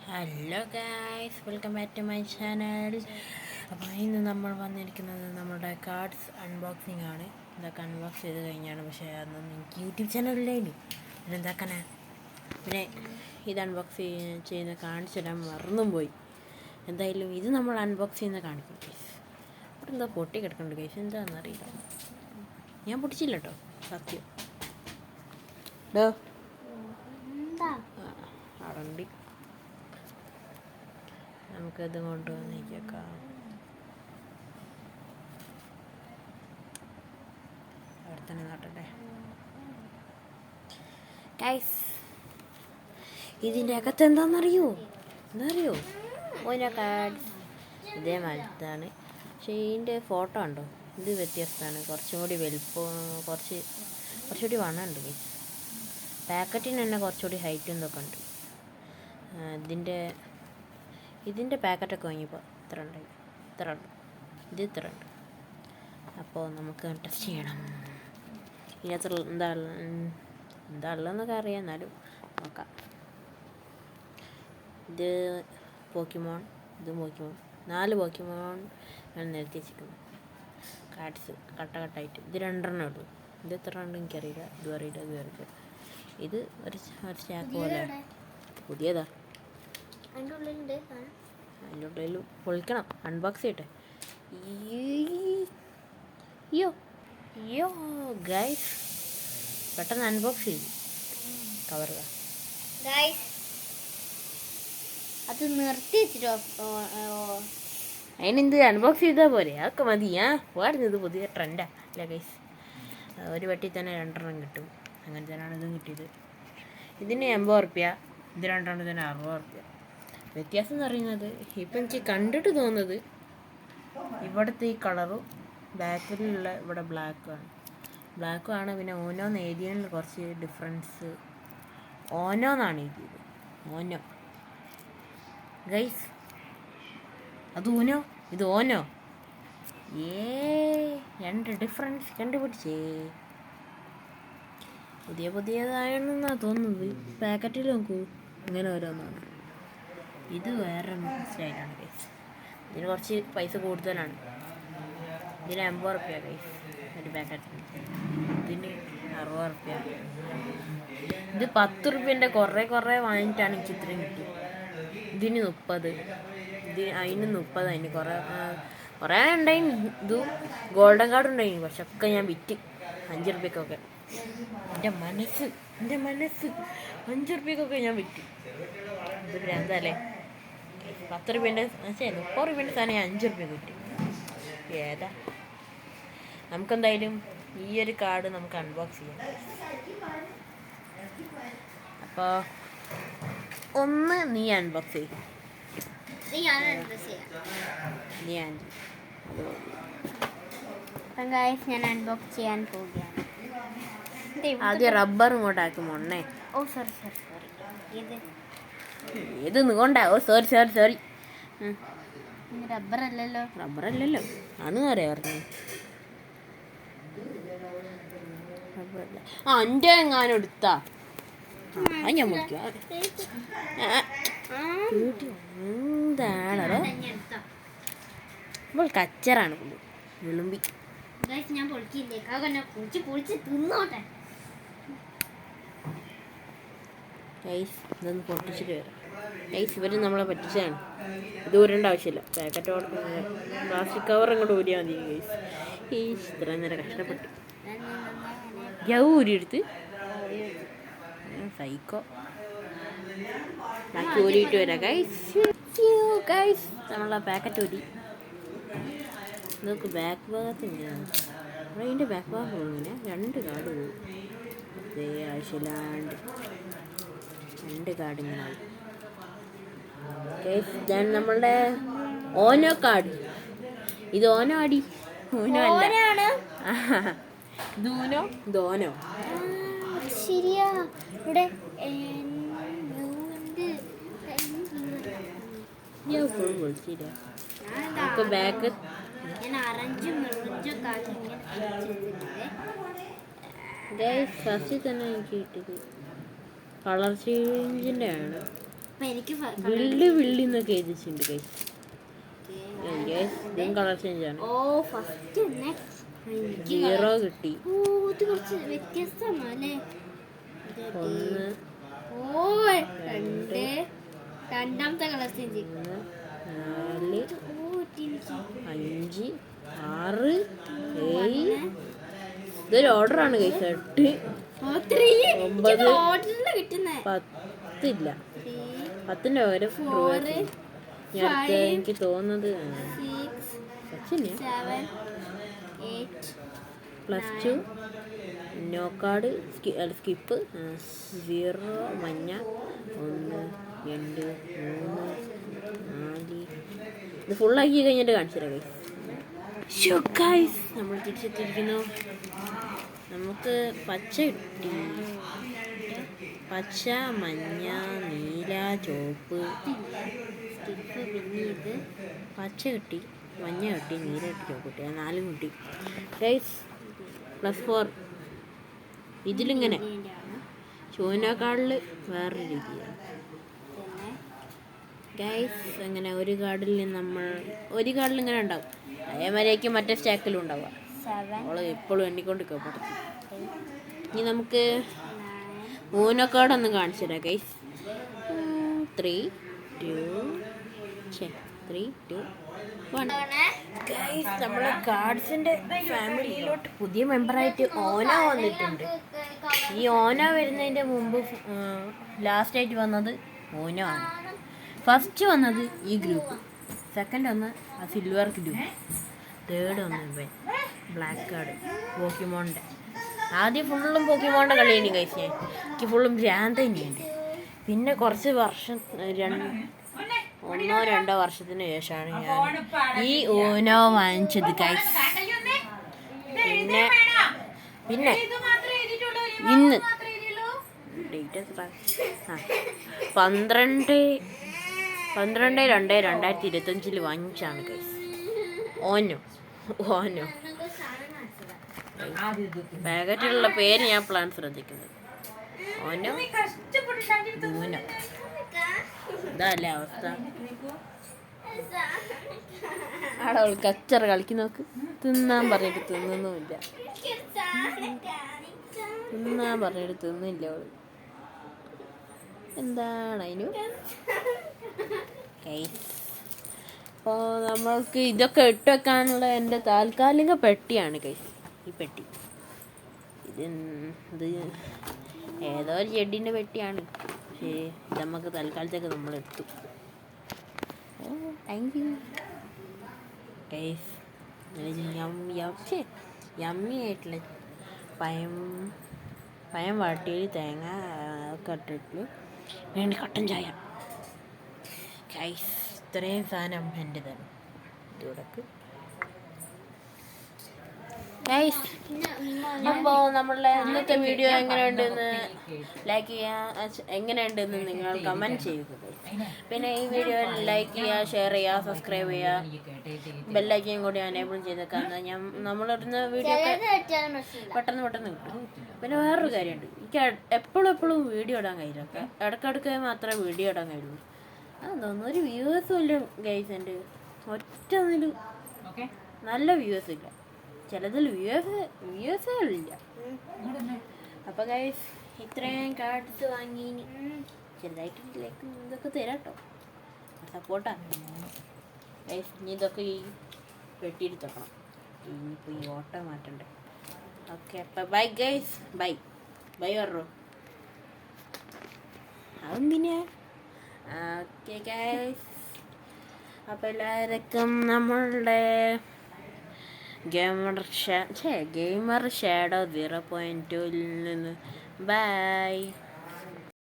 Hello guys, welcome back to my channel. അപ്പോൾ ഇന്ന് നമ്മൾ വന്നിരിക്കുന്നത് നമ്മുടെ കാർഡ്സ് അൺബോക്സിങ് ആണ്. ഇതൊക്കെ അൺബോക്സ് ചെയ്ത് കഴിഞ്ഞാണ്, പക്ഷേ അതൊന്നും എനിക്ക് യൂട്യൂബ് ചാനലിലേന് പിന്നെ എന്താക്കാനാ. പിന്നെ ഇത് അൺബോക്സ് ചെയ്യുന്ന കാണിച്ചിടാൻ മറന്നും പോയി. എന്തായാലും ഇത് നമ്മൾ അൺബോക്സ് ചെയ്യുന്ന കാണിക്കും ഗൈസ്. അവിടെ എന്താ പൊട്ടി കിടക്കുന്നുണ്ട് ഗൈസ്, എന്താണെന്നറിയില്ല. ഞാൻ പൊട്ടിച്ചില്ല കേട്ടോ, സത്യം. അവിടെ ഉണ്ട്. നമുക്കത് കൊണ്ടുവന്നേക്കാം. അവിടെ തന്നെ നോട്ടട്ടെ ഗൈസ്. ഇതിൻ്റെ അകത്ത് എന്താണെന്നറിയോ? ഓരോ കാർഡ്സ് ഇതേമാതിരിത്താണ്, പക്ഷേ ഇതിൻ്റെ ഫോട്ടോ ഉണ്ടോ, ഇത് വ്യത്യസ്തമാണ്. കുറച്ചും കൂടി വലുപ്പം, കുറച്ചുകൂടി വണ്ണമുണ്ട് ഗൈസ്. പാക്കറ്റിന് തന്നെ കുറച്ചുകൂടി ഹൈറ്റും ഇതൊക്കെ ഉണ്ട്. ഇതിൻ്റെ പാക്കറ്റൊക്കെ വാങ്ങിയപ്പോൾ ഇത്ര ഉണ്ട്. ഇത് ഇത്ര ഉണ്ട്. അപ്പോൾ നമുക്ക് ടെസ്റ്റ് ചെയ്യണം. ഇതിനകത്ത് എന്താ ഉള്ളതെന്നൊക്കെ അറിയാം, എന്നാലും നോക്കാം. ഇത് പോക്കിമോൺ, 4 പോക്കിമോൺ ആണ് നിരത്തി വെച്ചിരിക്കുന്നത്. കാർഡ്സ് കട്ടായിട്ട്. ഇത് 2 ഉള്ളൂ. ഇത് എത്ര ഉണ്ട് എനിക്കറിയില്ല, ഇതും അറിയില്ല. ഇത് ഒരു സ്റ്റാക്ക് പോലെ പുതിയതാ. അതിൻ്റെ ഉള്ളിൽ പൊളിക്കണം, അൺബോക്സ് ചെയ്യട്ടെ. യോ ഗൈസ്, പെട്ടെന്ന് അൺബോക്സ് ചെയ്യും. കവർ അത് നിർത്തി വെച്ചിട്ടോ. അതിനെന്ത്, അൺബോക്സ് ചെയ്താൽ പോരെ, അതൊക്കെ മതി. വാടുന്നത് പുതിയ ട്രെൻഡാ അല്ല ഗൈസ്. ഒരു വെട്ടി തന്നെ 2 കിട്ടും. അങ്ങനെ തന്നെയാണ് ഇതും കിട്ടിയത്. ഇതിന് 80 റുപ്യ, ഇത് 2 തന്നെ 60 റുപ്യ. വ്യത്യാസം എന്ന് പറയുന്നത്, ഇപ്പം എനിക്ക് കണ്ടിട്ട് തോന്നുന്നത് ഇവിടുത്തെ ഈ കളറും ബാക്കിലുള്ള ഇവിടെ ബ്ലാക്കും ആണ്. പിന്നെ ഓനോന്ന് എഴുതിയതിൽ കുറച്ച് ഡിഫറൻസ്. ഓനോന്നാണ് എഴുതിയത്, ഓനോ ഗൈസ്. അത് ഊനോ, ഇത് ഓനോ. 2 ഡിഫറൻസ് കണ്ടുപിടിച്ചേ. പുതിയതാണെന്നാണ് തോന്നുന്നത്. പാക്കറ്റിൽ നോക്കൂ, ഇങ്ങനെ ഓരോന്നാണ്. ഇത് വേറെ സ്റ്റൈലാണ് ഗൈസ്. ഇതിന് കുറച്ച് പൈസ കൂടുതലാണ്. ഇതിന് 80 റുപ്യ ഗൈസ് ഒരു പാക്കറ്റിന്. ഇതിന് 60 റുപ്യ. ഇത് 10 റുപ്യൻ്റെ കുറേ വാങ്ങിയിട്ടാണ് എനിക്ക് ഇത്രയും കിട്ടിയത്. ഇതിന് 30, അതിന് 30. അതിന് കുറേ ഉണ്ടായിന്. ഇത് ഗോൾഡൻ കാർഡ് ഉണ്ടായിന്, പക്ഷെ ഒക്കെ ഞാൻ വിറ്റ് 5 റുപ്യക്കൊക്കെ. എൻ്റെ മനസ്സ് 5 റുപ്യക്കൊക്കെ ഞാൻ വിറ്റ്. ഇത് ഭ്രാന്തല്ലേ. 10 റുപ്യൻ്റെ 30 റുപ്യൻ്റെ സാധനം ഞാൻ 5 റുപ്യ കിട്ടി. ഏതാ. നമുക്കെന്തായാലും ഈ ഒരു കാർഡ് നമുക്ക് അൺബോക്സ് ചെയ്യാം. അപ്പോൾ ഒന്ന് നീ അൺബോക്സ് ചെയ്യും. ഞാൻ അൺബോക്സ് ചെയ്യാൻ പോവുകയാണ്. ആദ്യം റബ്ബർ ഇങ്ങോട്ടാക്കും മൊണ്ണേ. സോറി. ഇത് കൊണ്ടാ. സോറി. റബ്ബറല്ലല്ലോ. അന്ന് അറിയാ പറഞ്ഞു. എൻ്റെ എങ്ങാനും എടുത്താ ഞാൻ മുറിക്കുക. എന്താണോ ഇപ്പോൾ കച്ചറാണ് പുള്ളി വിളുമ്പി. ഞാൻ പൊളിച്ച് തിന്നോട്ടെ. ഇതൊന്ന് പൊട്ടിച്ചിട്ട് വരാം ഗൈസ്. ഇവർ നമ്മളെ പറ്റിച്ചതാണ്. ഇത് ഊരേണ്ട ആവശ്യമില്ല. പാക്കറ്റ് പ്ലാസ്റ്റിക് കവർ അങ്ങോട്ട് ഊരിയാൽ മതി ഗൈസ്. ഇത്ര നേരം കഷ്ടപ്പെട്ടു. ഊരിയെടുത്ത് സൈക്കോ ബാക്കി ഊരിയിട്ട് വരാം ഗൈസ്. നമ്മളെ പാക്കറ്റ് ഊരി നോക്ക്. ബാക്ക് ഭാഗത്ത് ഇങ്ങനെയാണ്. അതിൻ്റെ ബാക്ക് ഭാഗം ഇങ്ങനെ 2 കാർഡ് പോകും. അതേ ആവശ്യമില്ലാണ്ട് 2 കാർഡ് ഇങ്ങനെ ആവും ഗൈസ്. ഇതാണ് നമ്മളുടെ ഓനോ കാർഡ്. ഇത് ഓനോ അടി, ഓനോ അല്ല. ഇത് ഓനോ ശരിയാ. ഇവിടെ നമുക്ക് ബാക്ക് ഫസ്റ്റ് തന്നെ എനിക്ക് കിട്ടിയത് കളർ ചേഞ്ചിൻ്റെ ആണ്. അപ്പൊ എനിക്ക് വിള്ളി എന്നൊക്കെ എഴുതിച്ചിട്ടുണ്ട് ഗൈസ്. ഇതും കളർ ചേഞ്ച് ആണ്. ഓ ഫസ്റ്റ് തന്നെ 0 കിട്ടി. ഓ ഇത് കുറച്ച് വ്യത്യസ്തമാണ് അല്ലേ. 1 ഓ രണ്ടാമത്തെ കളർ ചേഞ്ച്. 4 5 6 7 ഇതൊരു ഓർഡറാണ് ഗൈസ്. 8 9 10 ഇല്ല. 10ന്റെ പകരം എനിക്ക് തോന്നുന്നത് +2 നോക്കാട് സ്കിപ്പ് 0 മഞ്ഞ 1 2 3 4 ഇത് ഫുള്ളാക്കി കഴിഞ്ഞിട്ട് കാണിച്ചു തരാം ഗൈസ്. നമ്മൾ തിരിച്ചെത്തിയിരിക്കുന്നു. നമുക്ക് പച്ച കിട്ടി. പച്ച മഞ്ഞ നീല ചുവപ്പ് പച്ച കിട്ടി, മഞ്ഞ കിട്ടി, നീല കിട്ടി, ചുവപ്പ് കിട്ടി. 4 കിട്ടി ഗൈസ്. +4 ഇതിലിങ്ങനെ ചൂനക്കാടിൽ വേറൊരു രീതിയാണ് ഗൈസ്. അങ്ങനെ ഒരു കാർഡിൽ ഇങ്ങനെ ഉണ്ടാവും. അതേമാതിരിയായിരിക്കും മറ്റേ സ്റ്റാക്കിലും ഉണ്ടാവുക. അവള് എപ്പോഴും എണ്ണിക്കൊണ്ടിരിക്കുക പുറത്ത്. ഇനി നമുക്ക് ഊനക്കാടൊന്ന് കാണിച്ചു തരാം ഗൈസ്. 3 2 1 ഗൈസ്. നമ്മളെ കാർഡ്സിൻ്റെ ഫാമിലിയിലോട്ട് പുതിയ മെമ്പറായിട്ട് ഓന വന്നിട്ടുണ്ട്. ഈ ഓന വരുന്നതിൻ്റെ മുമ്പ് ലാസ്റ്റായിട്ട് വന്നത് ഓന ആണ്. ഫസ്റ്റ് വന്നത് ഈ ഗ്രൂപ്പ്, സെക്കൻഡ് വന്ന് ആ സിൽവർ ഗ്രൂപ്പ്, തേർഡ് വന്ന് ഇവൻ ബ്ലാക്ക് കാർഡ് പോക്കിമോണിൻ്റെ. ആദ്യം ഫുള്ളും പോക്കിമോണിൻ്റെ കളിയാണ് ഗൈസ്. എനിക്ക് ഫുള്ളും ഭ്രാന്ത് തന്നെയുണ്ട്. പിന്നെ കുറച്ച് വർഷം 1-2 വർഷത്തിന് ശേഷമാണ് ഞാൻ ഈ ഓനോ വാങ്ങിച്ചത് ഗൈസ്. പിന്നെ ഇന്ന് ഡേറ്റ് 12/2/2025 വാങ്ങിച്ചാണ് ഗൈസ് ഓനോ. പാക്കറ്റിലുള്ള പേര് ഞാൻ പ്ലാൻ ശ്രദ്ധിക്കുന്നത്. ഓനോ ദൂനോ. ഇതല്ലേ അവസ്ഥ. ആടെ അവൾ കച്ചറ കളിക്ക് നോക്ക്. തിന്നാൻ പറഞ്ഞിട്ട് തിന്നുന്നുമില്ല. തിന്നില്ല അവള്. എന്താണ് അതിന്? അപ്പോൾ നമ്മൾക്ക് ഇതൊക്കെ ഇട്ട് വെക്കാനുള്ള എൻ്റെ താൽക്കാലിക പെട്ടിയാണ് ഗൈസ് ഈ പെട്ടി. ഇത് ഏതോ ഒരു ചെടീൻ്റെ പെട്ടിയാണ്. പക്ഷേ ഇത് നമുക്ക് തൽക്കാലത്തേക്ക് നമ്മൾ എടുത്തു. Thank you guys. യമ്മി ആയിട്ടുള്ള പഴം വാട്ടിയിൽ തേങ്ങ ഒക്കെ ഇട്ടിട്ട് വേണ്ടി കട്ടൻ ചായ ഗൈസ്. ഇത്രയും സാധനം എൻ്റെതാണ്. ഇതോടൊക്കെ ഗൈസ്. അപ്പോൾ നമ്മളുടെ ഇന്നത്തെ വീഡിയോ എങ്ങനെയുണ്ടെന്ന് ലൈക്ക് ചെയ്യുക, എങ്ങനെയുണ്ടെന്ന് നിങ്ങൾ കമൻറ്റ് ചെയ്യുക. പിന്നെ ഈ വീഡിയോ ലൈക്ക് ചെയ്യുക, ഷെയർ ചെയ്യുക, സബ്സ്ക്രൈബ് ചെയ്യുക, ബെല്ലൈക്കൻ കൂടി എനേബിൾ ചെയ്തേക്കാം. നമ്മളിടുന്ന വീഡിയോ പെട്ടെന്ന് കിട്ടും. പിന്നെ വേറൊരു കാര്യമുണ്ട്, എനിക്ക് എപ്പോഴും വീഡിയോ ഇടാൻ കഴിയില്ല. ഇടയ്ക്കിടയ്ക്ക് മാത്രമേ വീഡിയോ ഇടാൻ കഴിയുള്ളൂ. അതൊന്നും ഒരു വ്യൂവേഴ്സും ഇല്ല ഗൈസ്. എൻ്റെ ഒറ്റ ഒന്നിലും നല്ല വ്യൂവേഴ്സ് ഇല്ല. ചിലതിൽ വ്യൂവേഴ്സുകളില്ല. അപ്പോൾ ഗൈസ് ഇത്രയും കാർഡ്സ് വാങ്ങി ചെറുതായിട്ട് ലൈക്ക് ഇതൊക്കെ തരാം കേട്ടോ, സപ്പോർട്ടാണ് ഗൈസ്. ഇനി ഇതൊക്കെ ഈ വെട്ടിയെടുത്തോക്കണം. ഇനിയിപ്പോൾ ഈ ഓട്ടം മാറ്റണ്ടേ. ഓക്കെ അപ്പോൾ ബൈ ഗൈസ്. ബൈ പറഞ്ഞോ. അതെന്തിനാ? Okay guys. അപ്പോൾ എല്ലാവർക്കും നമ്മളുടെ ഗെയിമർ ഷാഡോ 0.2 നിന്ന് ബൈ.